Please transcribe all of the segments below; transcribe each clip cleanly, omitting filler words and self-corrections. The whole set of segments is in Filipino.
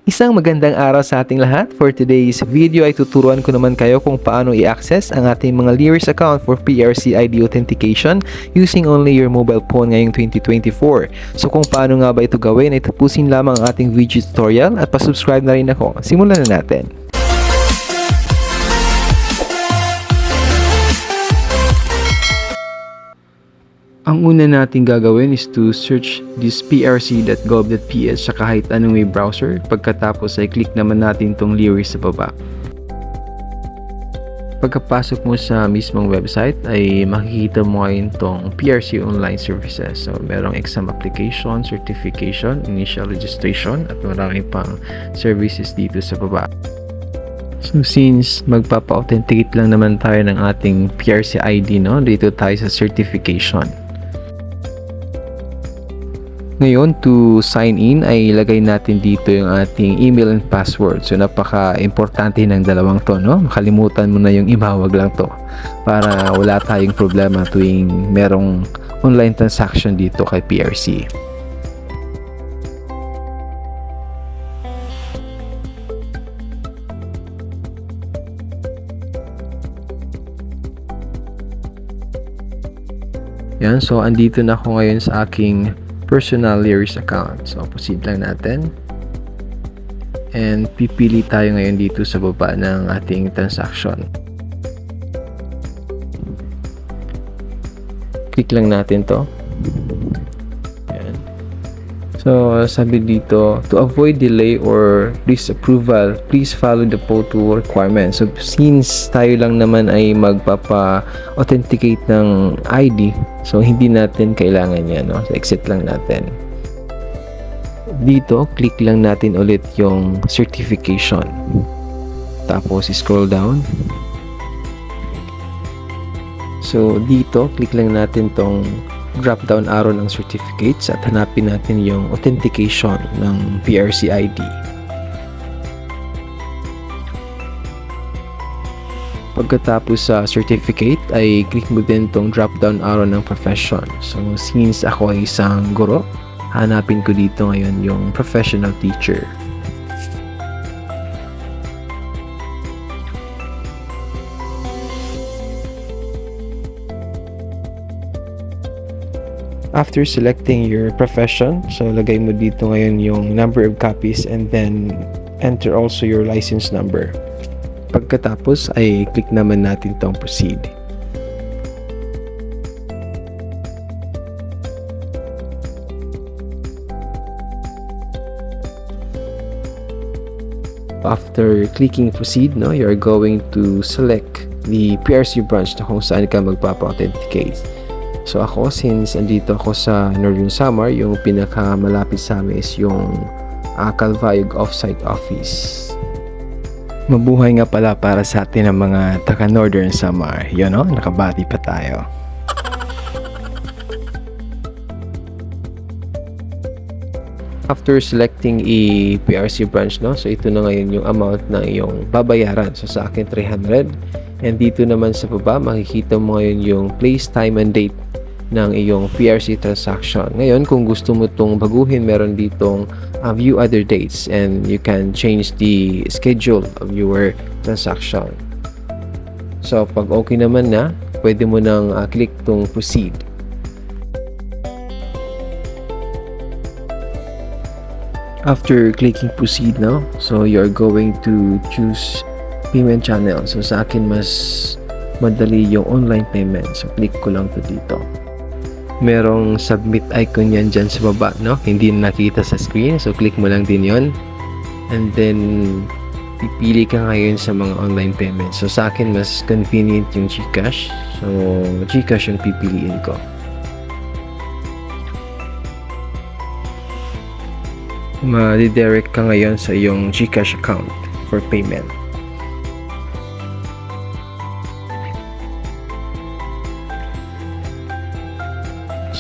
Isang magandang araw sa ating lahat. For today's video ay tuturuan ko naman kayo kung paano i-access ang ating mga Lyris account for PRC ID authentication using only your mobile phone ngayong 2024. So kung paano nga ba ito gawin ay tapusin lamang ang ating video tutorial at pasubscribe na rin ako. Simulan na natin. Ang una nating gagawin is to search this prc.gov.ph sa kahit anong may browser. Pagkatapos ay click naman natin itong Lyris sa baba. Pagkapasok mo sa mismong website ay makikita mo ngayon itong PRC Online Services. So merong exam application, certification, initial registration at marami pang services dito sa baba. So since magpapa-authenticate lang naman tayo ng ating PRC ID, no? Dito tayo sa certification. Ngayon, to sign in ay ilagay natin dito yung ating email and password. So napaka-importante ng dalawang to, no? Makalimutan mo na yung iba, wag lang to. Para wala tayong problema tuwing merong online transaction dito kay PRC. Yan, so andito na ako ngayon sa aking personal Lyris account. So proceed lang natin. And pipili tayo ngayon dito sa baba ng ating transaction. Click lang natin to. Ayan. So sabi dito, to avoid delay or disapproval, please follow the photo requirements. So since tayo lang naman ay magpapa-authenticate ng ID, so hindi natin kailangan yan, no? So exit lang natin. Dito, click lang natin ulit yung certification. Tapos scroll down. So dito, click lang natin tong drop down arrow ng certificates at hanapin natin yung authentication ng PRC ID. Pagkatapos sa certificate ay click mo din tong drop down arrow ng profession. So since ako ay isang guro, hanapin ko dito ngayon yung professional teacher. After selecting your profession, so lagay mo dito ngayon yung number of copies and then enter also your license number. Pagkatapos ay click naman natin tong proceed. After clicking proceed, no, you're going to select the PRC branch na kung saan ka magpapa-authenticate. So ako, since andito ako sa Northern Samar, yung pinakamalapit sa amin is yung Calvayog Offsite Office. Mabuhay nga pala para sa atin ang mga taga Northern Samar. Yun, no? Nakabati pa tayo. After selecting a PRC branch, no? So ito na ngayon yung amount na iyong babayaran. So sa akin 300. And dito naman sa baba, makikita mo ngayon yung place, time, and date ng iyong PRC transaction. Ngayon, kung gusto mo itong baguhin, meron ditong view other dates and you can change the schedule of your transaction. So, pag okay naman na, pwede mo nang click tong proceed. After clicking proceed now, so you're going to choose payment channel. So sa akin mas madali yung online payment. So click ko lang to dito. Merong submit icon yan dyan sa baba, no? Hindi na nakita sa screen. So click mo lang din yon. And then pipili ka ngayon sa mga online payment. So sa akin mas convenient yung GCash. So GCash yung pipiliin ko. Ma-redirect ka ngayon sa iyong GCash account for payment.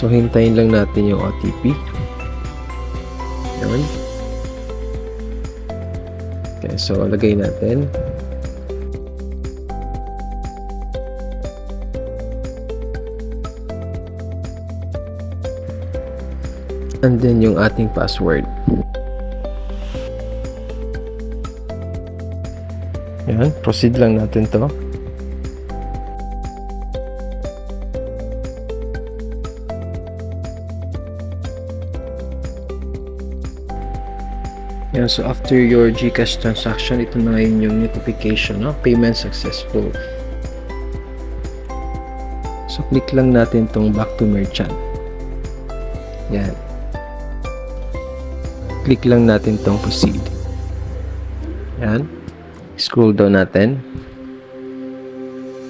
So hintayin lang natin yung OTP. Yan. Okay, so lagay natin. And then yung ating password. Yan, proceed lang natin to. Yan, so after your GCash transaction, ito na ngayon yung notification, no? Payment successful. So click lang natin tong back to merchant. Yan. Click lang natin tong proceed. Yan. Scroll down natin.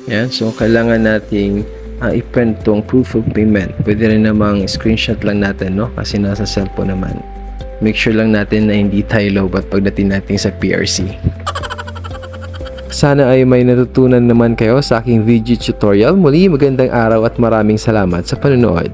Yan. So kailangan nating i-print tong proof of payment. Pwede rin namang screenshot lang natin, no? Kasi nasa cellphone naman. Make sure lang natin na hindi tayo lowbat pagdating natin sa PRC. Sana ay may natutunan naman kayo sa aking video tutorial. Muli, magandang araw at maraming salamat sa panonood.